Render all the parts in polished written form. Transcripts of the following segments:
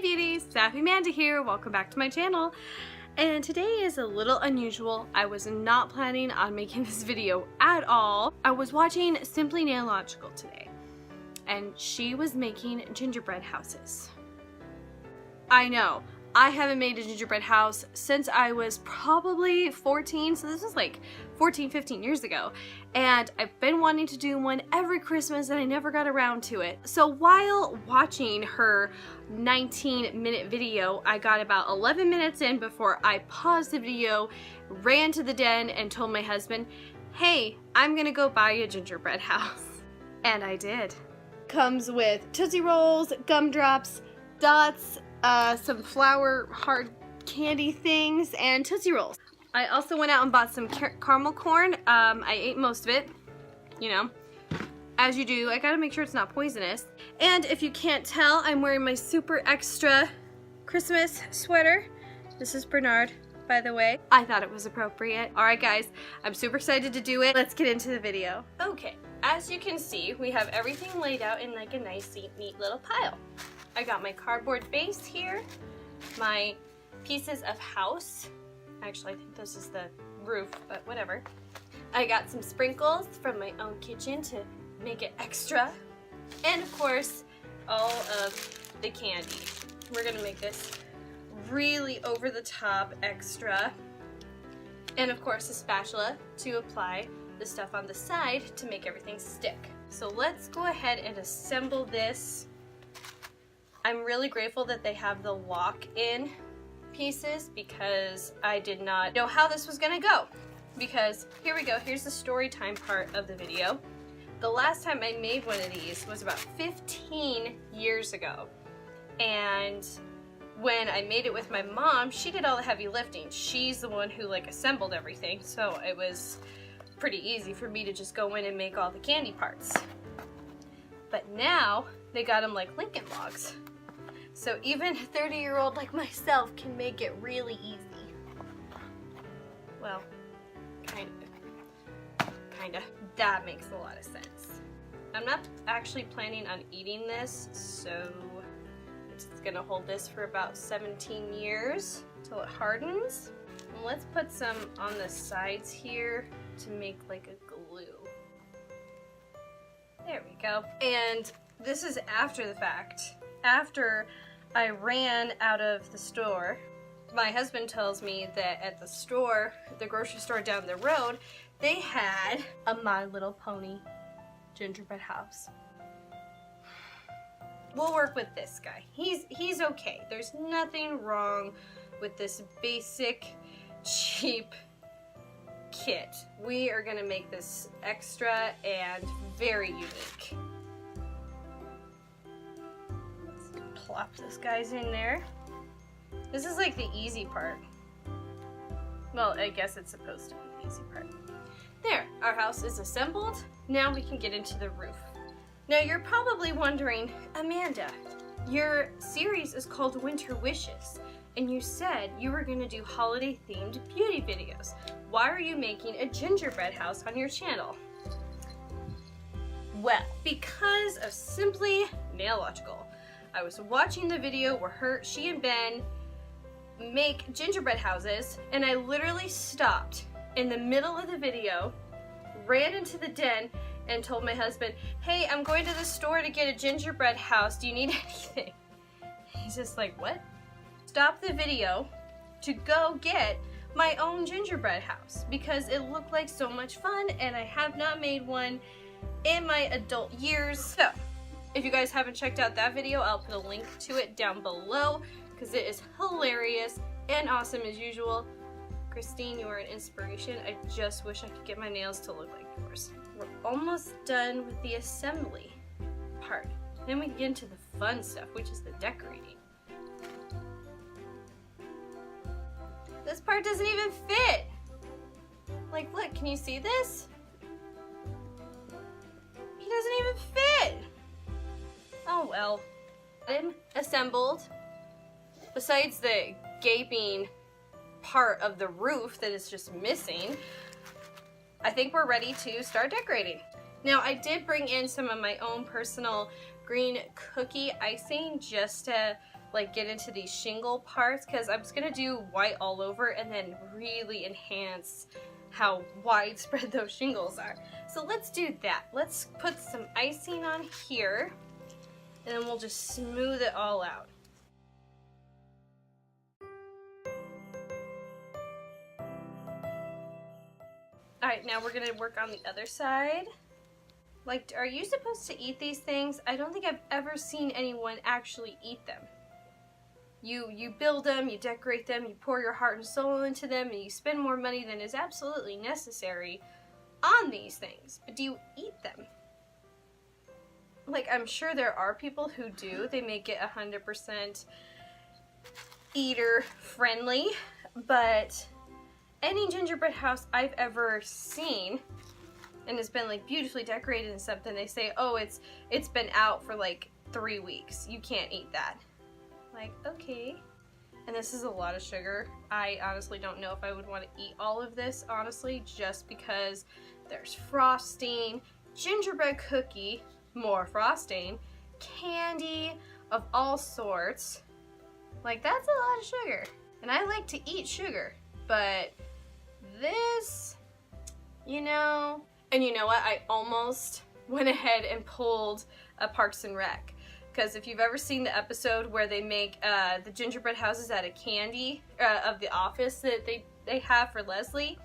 beauties, Sappy Manda here, welcome back to my channel. And today is a little unusual. I was not planning on making this video at all. I was watching Simply Nailogical today, and she was making gingerbread houses. I know, I haven't made a gingerbread house since I was probably 14, so this was like 14, 15 years ago. And I've been wanting to do one every Christmas and I never got around to it. So while watching her 19-minute video, I got about 11 minutes in before I paused the video, ran to the den and told my husband, hey, I'm gonna go buy a gingerbread house. And I did. Comes with Tootsie Rolls, gumdrops, dots, some flour hard candy things, and Tootsie Rolls. I also went out and bought some caramel corn. I ate most of it, you know, as you do. I gotta make sure it's not poisonous. And if you can't tell, I'm wearing my super extra Christmas sweater. This is Bernard, by the way. I thought it was appropriate. All right, guys, I'm super excited to do it. Let's get into the video. Okay, as you can see, we have everything laid out in like a nice, neat little pile. I got my cardboard base here, my pieces of house. Actually, I think this is the roof, but whatever. I got some sprinkles from my own kitchen to make it extra. And of course, all of the candy. We're gonna make this really over the top extra. And of course, a spatula to apply the stuff on the side to make everything stick. So let's go ahead and assemble this. I'm really grateful that they have the lock-in pieces because I did not know how this was gonna go. Because here we go, here's the story time part of the video. The last time I made one of these was about 15 years ago. And when I made it with my mom, she did all the heavy lifting. She's the one who like assembled everything, so it was pretty easy for me to just go in and make all the candy parts. But now they got them like Lincoln Logs. So even a 30-year-old like myself can make it really easy. Well, kinda. That makes a lot of sense. I'm not actually planning on eating this, so I'm just gonna hold this for about 17 years till it hardens. And let's put some on the sides here to make like a glue. There we go. And this is after the fact. After I ran out of the store, my husband tells me that at the store, the grocery store down the road, they had a My Little Pony gingerbread house. We'll work with this guy. He's okay. There's nothing wrong with this basic, cheap kit. We are gonna make this extra and very unique. Plop this guy's in there. This is like the easy part. Well, I guess it's supposed to be the easy part. There, our house is assembled. Now we can get into the roof. Now you're probably wondering, Amanda, your series is called Winter Wishes, and you said you were gonna do holiday themed beauty videos. Why are you making a gingerbread house on your channel? Well, because of Simply Nailogical. I was watching the video where she and Ben make gingerbread houses, and I literally stopped in the middle of the video, ran into the den, and told my husband, hey, I'm going to the store to get a gingerbread house. Do you need anything? He's just like, what? Stop the video to go get my own gingerbread house because it looked like so much fun and I have not made one in my adult years. So, if you guys haven't checked out that video, I'll put a link to it down below because it is hilarious and awesome as usual. Christine, you are an inspiration. I just wish I could get my nails to look like yours. We're almost done with the assembly part. Then we get into the fun stuff, which is the decorating. This part doesn't even fit. Like, look, can you see this? He doesn't even fit. Oh well. I'm assembled. Besides the gaping part of the roof that is just missing, I think we're ready to start decorating. Now I did bring in some of my own personal green cookie icing just to like get into these shingle parts, because I was gonna do white all over and then really enhance how widespread those shingles are. So let's do that. Let's put some icing on here and then we'll just smooth it all out. Alright, now we're gonna work on the other side. Like, are you supposed to eat these things? I don't think I've ever seen anyone actually eat them. You build them, you decorate them, you pour your heart and soul into them, and you spend more money than is absolutely necessary on these things. But do you eat them? Like, I'm sure there are people who do. They make it 100% eater friendly, but any gingerbread house I've ever seen, and it's been like beautifully decorated and stuff, then they say, oh, it's been out for like 3 weeks. You can't eat that. Like, okay. And this is a lot of sugar. I honestly don't know if I would want to eat all of this, honestly, just because there's frosting, gingerbread cookie, more frosting, candy of all sorts. Like, that's a lot of sugar. And I like to eat sugar, but this, you know. And you know what? I almost went ahead and pulled a Parks and Rec. Because if you've ever seen the episode where they make the gingerbread houses out of candy of The Office that they have for Leslie,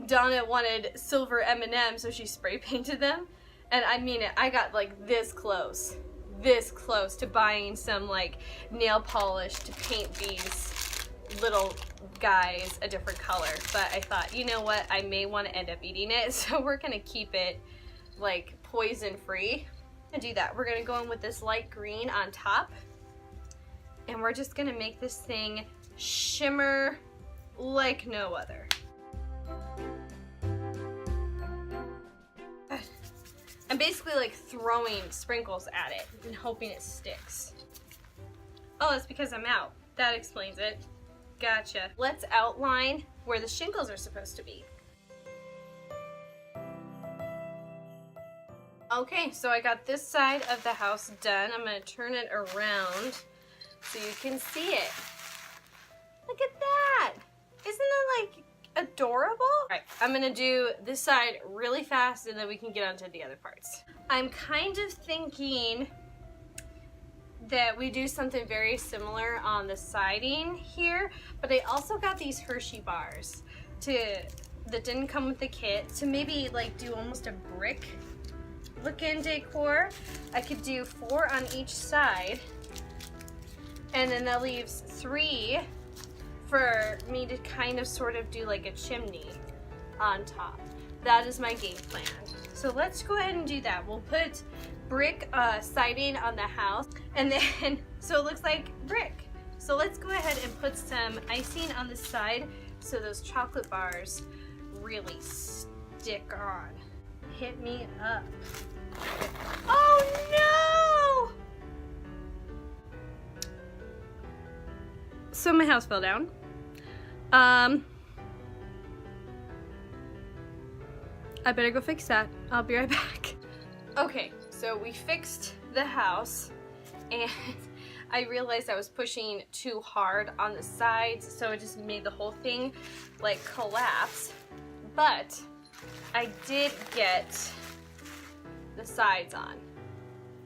Donna wanted silver M&Ms, so she spray painted them. And I mean it, I got like this close to buying some like nail polish to paint these little guys a different color. But I thought, you know what, I may want to end up eating it, so we're gonna keep it like poison free. To do that, we're gonna go in with this light green on top, and we're just gonna make this thing shimmer like no other. I'm basically like throwing sprinkles at it and hoping it sticks. Oh, that's because I'm out. That explains it. Gotcha. Let's outline where the shingles are supposed to be. Okay, so I got this side of the house done. I'm going to turn it around so you can see it. Look at that! Isn't that like adorable? Alright, I'm going to do this side really fast and then we can get onto the other parts. I'm kind of thinking that we do something very similar on the siding here, but I also got these Hershey bars that didn't come with the kit to maybe like do almost a brick look-in decor. I could do 4 on each side, and then that leaves 3 for me to kind of sort of do like a chimney on top. That is my game plan. So let's go ahead and do that. We'll put brick siding on the house, and then so it looks like brick. So let's go ahead and put some icing on the side so those chocolate bars really stick on. Hit me up. Oh no! So my house fell down. I better go fix that. I'll be right back. Okay, so we fixed the house, and I realized I was pushing too hard on the sides, so it just made the whole thing like collapse. But I did get the sides on,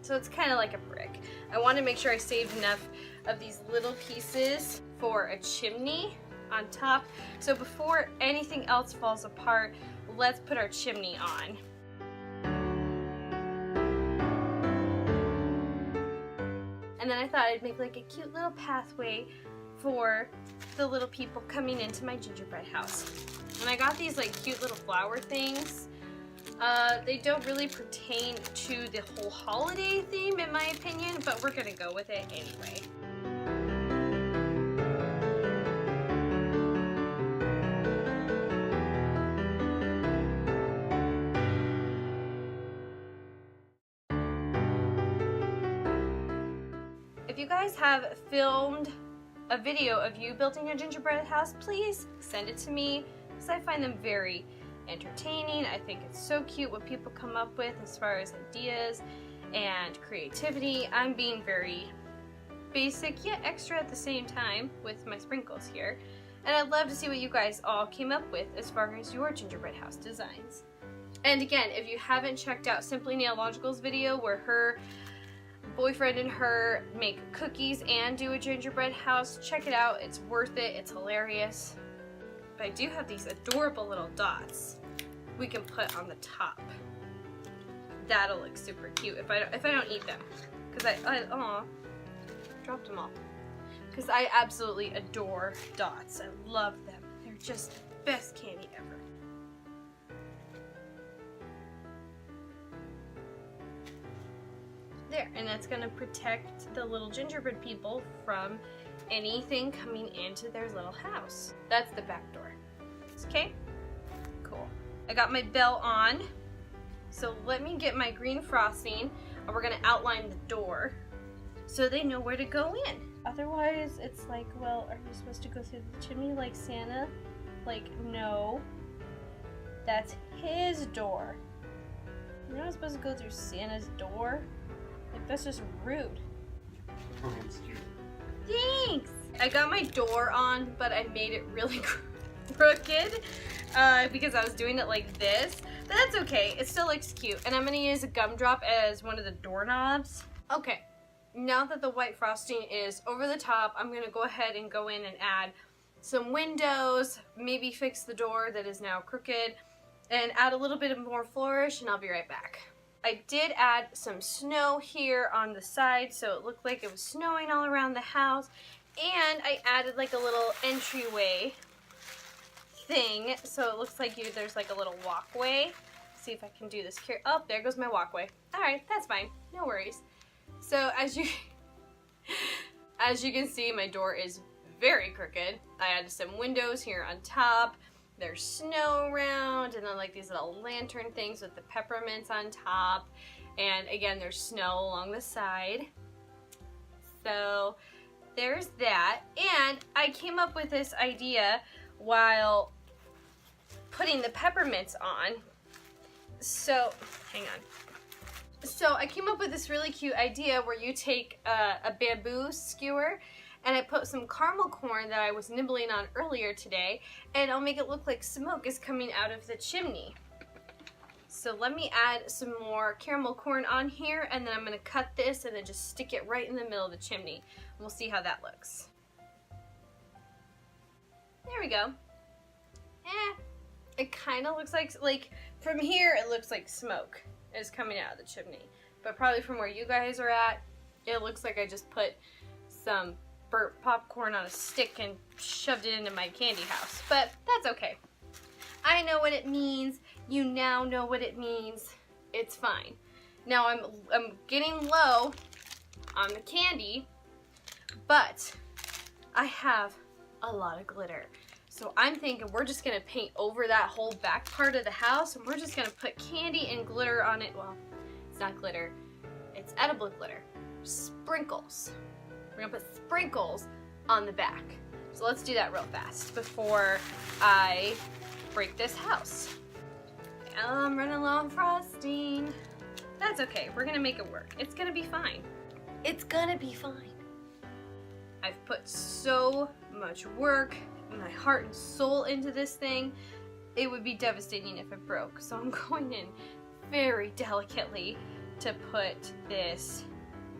so it's kind of like a brick. I want to make sure I saved enough of these little pieces for a chimney on top. So before anything else falls apart, let's put our chimney on. And then I thought I'd make like a cute little pathway for the little people coming into my gingerbread house. And I got these like cute little flower things. They don't really pertain to the whole holiday theme in my opinion, but we're gonna go with it anyway. If you guys have filmed a video of you building a gingerbread house, please send it to me, because I find them very entertaining. I think it's so cute what people come up with as far as ideas and creativity. I'm being very basic yet extra at the same time with my sprinkles here. And I'd love to see what you guys all came up with as far as your gingerbread house designs. And again, if you haven't checked out Simply Nailogical's video where her boyfriend and her make cookies and do a gingerbread house, check it out. It's worth it. It's hilarious. But I do have these adorable little dots we can put on the top. That'll look super cute if I don't eat them, because I dropped them all. Because I absolutely adore dots. I love them. They're just the best candy ever. There, and that's gonna protect the little gingerbread people from anything coming into their little house. That's the back door. Okay? Cool. I got my bell on. So let me get my green frosting and we're gonna outline the door so they know where to go in. Otherwise, it's like, well, are you supposed to go through the chimney like Santa? Like, no. That's his door. You're not supposed to go through Santa's door. Like, that's just rude. Oh, it's cute. Thanks! I got my door on, but I made it really crooked because I was doing it like this. But that's okay. It still looks cute. And I'm going to use a gumdrop as one of the doorknobs. Okay. Now that the white frosting is over the top, I'm going to go ahead and go in and add some windows, maybe fix the door that is now crooked, and add a little bit of more flourish, and I'll be right back. I did add some snow here on the side, so it looked like it was snowing all around the house, and I added like a little entryway thing, so it looks like there's like a little walkway. See if I can do this here. Oh, there goes my walkway. Alright, that's fine. No worries. So as you can see, my door is very crooked. I added some windows here on top. There's snow around, and then like these little lantern things with the peppermints on top. And again, there's snow along the side. So there's that. And I came up with this idea while putting the peppermints on. So, hang on. So I came up with this really cute idea where you take a bamboo skewer and I put some caramel corn that I was nibbling on earlier today, and I'll make it look like smoke is coming out of the chimney. So let me add some more caramel corn on here, and then I'm going to cut this and then just stick it right in the middle of the chimney. We'll see how that looks. There we go. It kind of looks like from here it looks like smoke is coming out of the chimney, but probably from where you guys are at, it looks like I just put some burnt popcorn on a stick and shoved it into my candy house, but that's okay. I know what it means. You now know what it means. It's fine. Now I'm getting low on the candy, but I have a lot of glitter. So I'm thinking we're just gonna paint over that whole back part of the house, and we're just gonna put candy and glitter on it. Well, it's not glitter, it's edible glitter. Sprinkles. We're gonna put sprinkles on the back. So let's do that real fast before I break this house. I'm running low on frosting. That's okay, we're gonna make it work. It's gonna be fine. It's gonna be fine. I've put so much work, my heart and soul into this thing. It would be devastating if it broke. So I'm going in very delicately to put this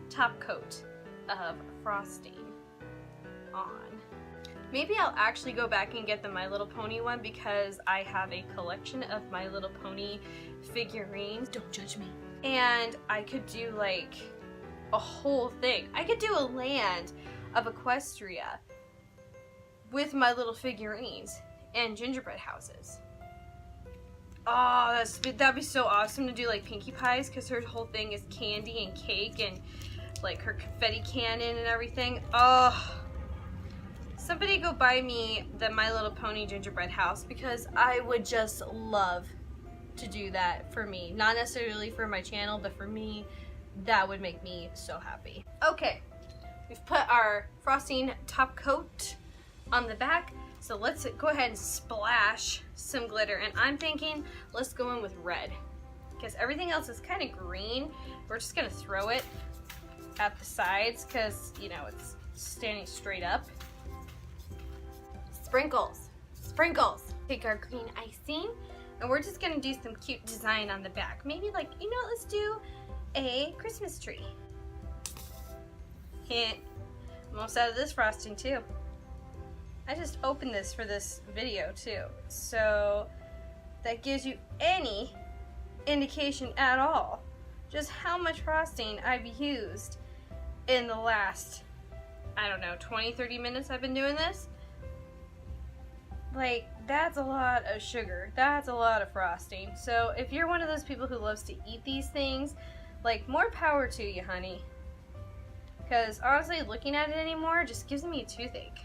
top coat of frosting on. Maybe I'll actually go back and get the My Little Pony one, because I have a collection of My Little Pony figurines. Don't judge me. And I could do like a whole thing. I could do a land of Equestria with my little figurines and gingerbread houses. Oh, that'd be so awesome to do like Pinkie Pie's, because her whole thing is candy and cake and like her confetti cannon and everything. Oh, somebody go buy me the My Little Pony gingerbread house, because I would just love to do that for me. Not necessarily for my channel, but for me, that would make me so happy. Okay, we've put our frosting top coat on the back, so let's go ahead and splash some glitter, and I'm thinking let's go in with red, because everything else is kind of green. We're just gonna throw it at the sides because, you know, it's standing straight up. Sprinkles. Sprinkles. Take our green icing and we're just gonna do some cute design on the back. Maybe like, you know, let's do a Christmas tree. I'm almost out of this frosting too. I just opened this for this video too. So that gives you any indication at all just how much frosting I've used in the last, I don't know, 20-30 minutes I've been doing this. Like, that's a lot of sugar. That's a lot of frosting. So if you're one of those people who loves to eat these things, like, more power to you, honey. Because honestly, looking at it anymore just gives me a toothache.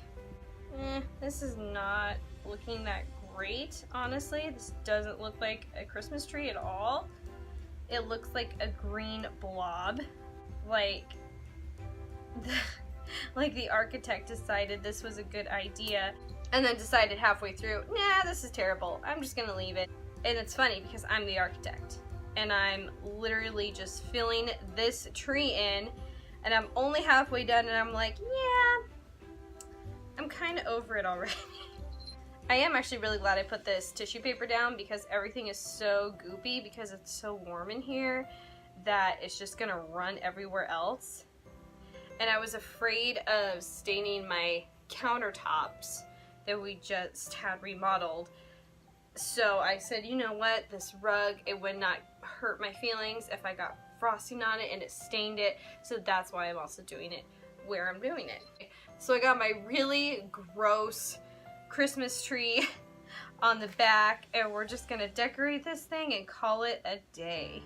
This is not looking that great, honestly. This doesn't look like a Christmas tree at all. It looks like a green blob. Like the architect decided this was a good idea and then decided halfway through, nah, this is terrible. I'm just gonna leave it. And it's funny because I'm the architect and I'm literally just filling this tree in and I'm only halfway done and I'm like, yeah, I'm kind of over it already. I am actually really glad I put this tissue paper down because everything is so goopy because it's so warm in here that it's just gonna run everywhere else. And I was afraid of staining my countertops that we just had remodeled. So I said, you know what, this rug, it would not hurt my feelings if I got frosting on it and it stained it. So that's why I'm also doing it where I'm doing it. So I got my really gross Christmas tree on the back and we're just gonna decorate this thing and call it a day.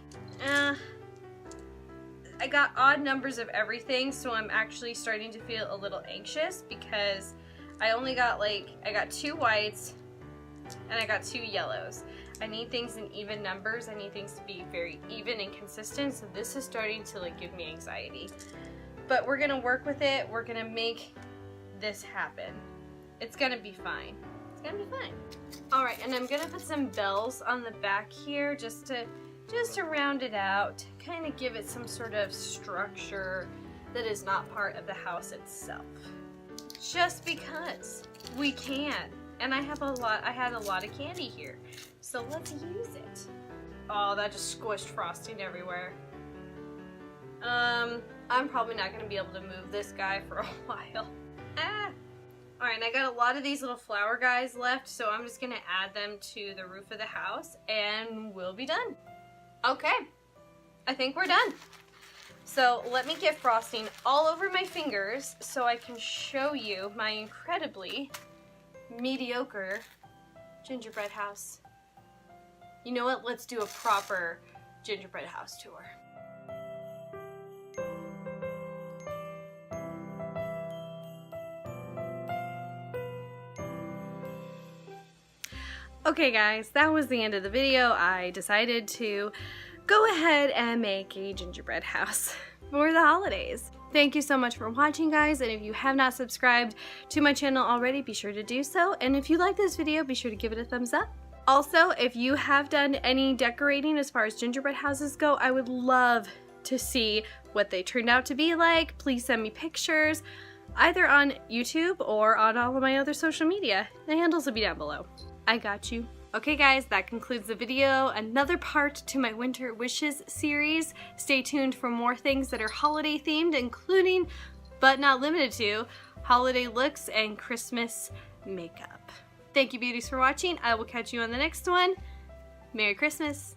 I got odd numbers of everything, so I'm actually starting to feel a little anxious because I only got I got 2 whites and I got 2 yellows. I need things in even numbers. I need things to be very even and consistent, so this is starting to give me anxiety. But we're gonna work with it. We're gonna make this happen. It's gonna be fine. It's gonna be fine. All right, and I'm gonna put some bells on the back here just to round it out, kind of give it some sort of structure that is not part of the house itself. Just because we can. And I had a lot of candy here. So let's use it. Oh, that just squished frosting everywhere. I'm probably not gonna be able to move this guy for a while. Alright, I got a lot of these little flower guys left, so I'm just gonna add them to the roof of the house and we'll be done. Okay, I think we're done. So let me get frosting all over my fingers so I can show you my incredibly mediocre gingerbread house. You know what? Let's do a proper gingerbread house tour. Okay guys, that was the end of the video. I decided to go ahead and make a gingerbread house for the holidays. Thank you so much for watching, guys, and if you have not subscribed to my channel already, be sure to do so. And if you like this video, be sure to give it a thumbs up. Also, if you have done any decorating as far as gingerbread houses go, I would love to see what they turned out to be like. Please send me pictures, either on YouTube or on all of my other social media. The handles will be down below. I got you. Okay guys, that concludes the video. Another part to my Winter Wishes series. Stay tuned for more things that are holiday themed, including, but not limited to, holiday looks and Christmas makeup. Thank you beauties for watching. I will catch you on the next one. Merry Christmas.